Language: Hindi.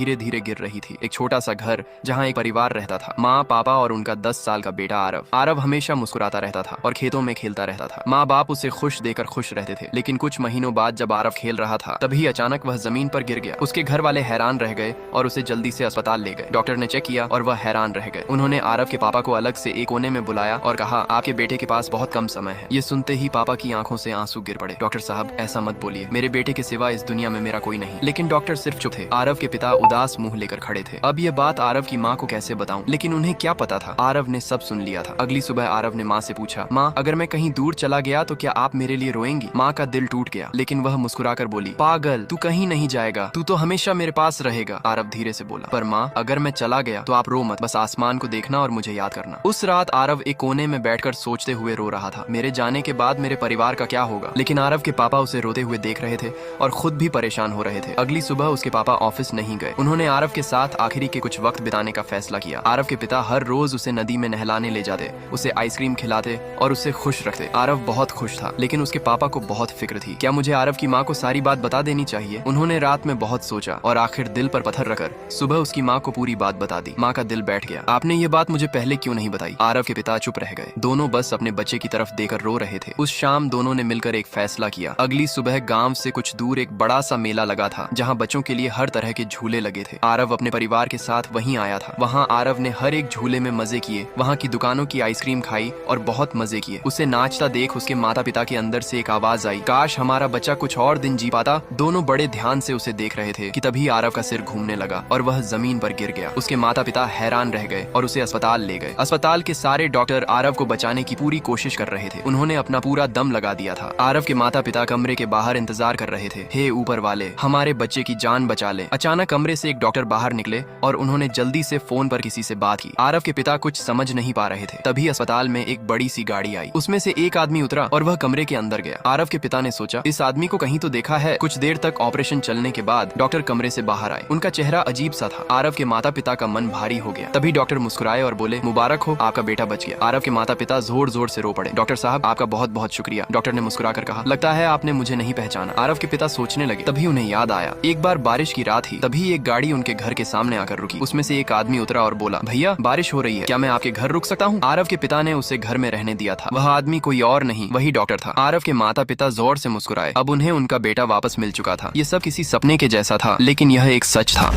धीरे धीरे गिर रही थी। एक छोटा सा घर जहाँ एक परिवार रहता था, माँ, पापा और उनका 10 साल का बेटा आरव। आरव हमेशा मुस्कुराता रहता था और खेतों में खेलता रहता था। माँ बाप उसे खुश देकर खुश रहते थे। लेकिन कुछ महीनों बाद जब आरव खेल रहा था तभी अचानक वह जमीन पर गिर गया। उसके घर वाले हैरान रह गए और उसे जल्दी से अस्पताल ले गए। डॉक्टर ने चेक किया और वह हैरान रह गए। उन्होंने आरव के पापा को अलग से एक कोने में बुलाया और कहा, आपके बेटे के पास बहुत कम समय है। ये सुनते ही पापा की आंखों से आंसू गिर पड़े। डॉक्टर साहब, ऐसा मत बोलिए, मेरे बेटे के सिवा इस दुनिया में मेरा कोई नहीं। लेकिन डॉक्टर सिर्फ चुप थे। आरव के पिता उदास मुंह लेकर खड़े थे। अब ये बात आरव की माँ को कैसे बताऊं? लेकिन उन्हें क्या पता था, आरव ने सब सुन लिया था। अगली सुबह आरव ने माँ से पूछा, माँ, अगर मैं कहीं दूर चला गया तो क्या आप मेरे लिए रोएंगी? माँ का दिल टूट गया, लेकिन वह मुस्कुराकर बोली, पागल, तू कहीं नहीं जाएगा, तू तो हमेशा मेरे पास रहेगा। आरव धीरे से बोला, पर माँ, अगर मैं चला गया तो आप रो मत, बस आसमान को देखना और मुझे याद करना। उस रात आरव एक कोने में बैठकर सोचते हुए रो रहा था, मेरे जाने के बाद मेरे परिवार का क्या होगा? लेकिन आरव के पापा उसे रोते हुए देख रहे थे और खुद भी परेशान हो रहे थे। अगली सुबह उसके पापा ऑफिस नहीं गए। उन्होंने आरव के साथ आखिरी के कुछ वक्त बिताने का फैसला किया। आरव के पिता हर रोज उसे नदी में नहलाने ले जाते, उसे आइसक्रीम खिलाते और उसे खुश रखते। आरव बहुत खुश था, लेकिन उसके पापा को बहुत फिक्र थी। क्या मुझे आरव की माँ को सारी बात बता देनी चाहिए? उन्होंने रात में बहुत सोचा और आखिर दिल पर पत्थर रखकर सुबह उसकी माँ को पूरी बात बता दी। माँ का दिल बैठ गया। आपने ये बात मुझे पहले क्यों नहीं बताई? आरव के पिता चुप रह गए। दोनों बस अपने बच्चे की तरफ देकर रो रहे थे। उस शाम दोनों ने मिलकर एक फैसला किया। अगली सुबह गांव से कुछ दूर एक बड़ा सा मेला लगा था, जहां बच्चों के लिए हर तरह के झूले लगे थे। आरव अपने परिवार के साथ वहीं आया था। वहां आरव ने हर एक झूले में मजे किए, वहां की दुकानों की आइसक्रीम खाई और बहुत मजे किए। उसे नाचता देख उसके माता पिता के अंदर से एक आवाज आई, काश हमारा बच्चा कुछ और दिन जी पाता। दोनों बड़े ध्यान से उसे देख रहे थे कि तभी आरव का सिर घूमने लगा और वह जमीन पर गिर गया। उसके माता पिता हैरान रह गए और उसे अस्पताल ले गए। अस्पताल के सारे डॉक्टर आरव को बचाने की पूरी कोशिश कर रहे थे। उन्होंने अपना पूरा दम लगा दिया था। आरव के माता पिता कमरे के बाहर इंतजार कर रहे थे। हे ऊपर वाले, हमारे बच्चे की जान बचा ले। अचानक कमरे से एक डॉक्टर बाहर निकले और उन्होंने जल्दी से फोन पर किसी से बात की। आरव के पिता कुछ समझ नहीं पा रहे थे। तभी अस्पताल में एक बड़ी सी गाड़ी आई। उसमें से एक आदमी उतरा और वह कमरे के अंदर गया। आरव के पिता ने सोचा, इस आदमी को कहीं तो देखा है। कुछ देर तक ऑपरेशन चलने के बाद डॉक्टर कमरे से बाहर आए। उनका चेहरा अजीब सा था। आरव के माता पिता का मन भारी हो गया। तभी डॉक्टर मुस्कुराए और बोले, मुबारक हो, आपका बेटा बच गया। आरव के माता पिता जोर जोर से रो पड़े। डॉक्टर साहब, आपका बहुत बहुत शुक्रिया। डॉक्टर ने मुस्कुराकर कहा, लगता है आपने मुझे नहीं पहचाना। आरव के पिता सोचने लगे। तभी उन्हें याद आया, एक बार बारिश की रात ही तभी एक गाड़ी उनके घर के सामने आकर रुकी। उसमें से एक आदमी उतरा और बोला, भैया, बारिश हो रही है, क्या मैं आपके घर रुक सकता हूँ? आरव के पिता ने उसे घर में रहने दिया था। वह आदमी कोई और नहीं, वही डॉक्टर था। आरव के माता पिता जोर से मुस्कुराए। अब उन्हें उनका बेटा वापस मिल चुका था। ये सब किसी सपने के जैसा था, लेकिन यह एक सच था।